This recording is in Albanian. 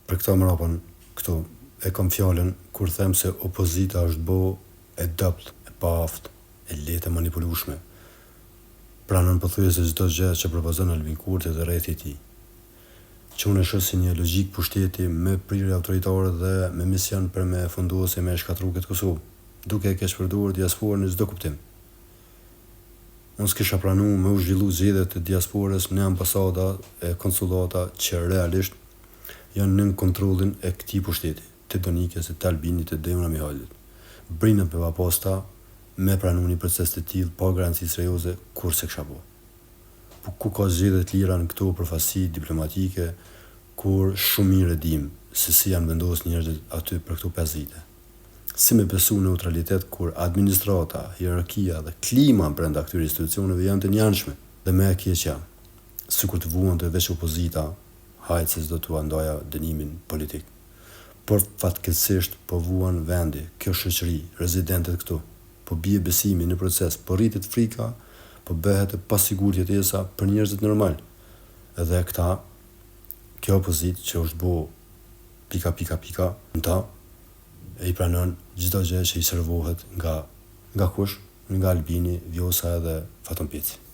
Për këta mrapën këtu e kam fjalën kur them se opozita është bo e dopt, e paaft, e lehtë e manipulueshme. Pranon pothuajse çdo gjë që propozon Albin Kurti dhe rrethi i tij. Që unë shoh si një logjik pushteti me prirje autoritare dhe me mision për me funduese me shkatërru këtë Kosovë, duke e keq përdorur diasporën në çdo kuptim. Unë s'kisha pranuar me u zhvillu zgjedhjet e diasporës në ambasada e konsullata që realisht janë nën kontrollin e këtij pushteti, të Donikës, të Albinit, të Demra Mihalit. Brinën për paposta me pranu një proces të tillë pa garanci serioze kur se kisha bo. Po ku ka zgjedhje të lira në këto përfaqësi diplomatike, kur shumë mirë e dim se si janë vendosur njerëzit aty për këto 5 vite. Si me besu neutralitet kur administrata, hierarkia dhe klima brenda këtyre institucioneve janë të njanshme dhe me e keqja, sikur të vuan të veç opozita, hajtë se s'do t'u ndaja dënimin politik. Por fatkeqësisht po vuan vendi, kjo shoqëri, rezidentet këtu, po bie besimi në proces, po rritet frika, po bëhet e pasigurt jetesa për njerëzit normal. Edhe këta, kjo opozit që është bo pika, në ta, e i pranon çdo gjë që i servohet nga kush? Nga Albini, Vjosa edhe Fatën Pici.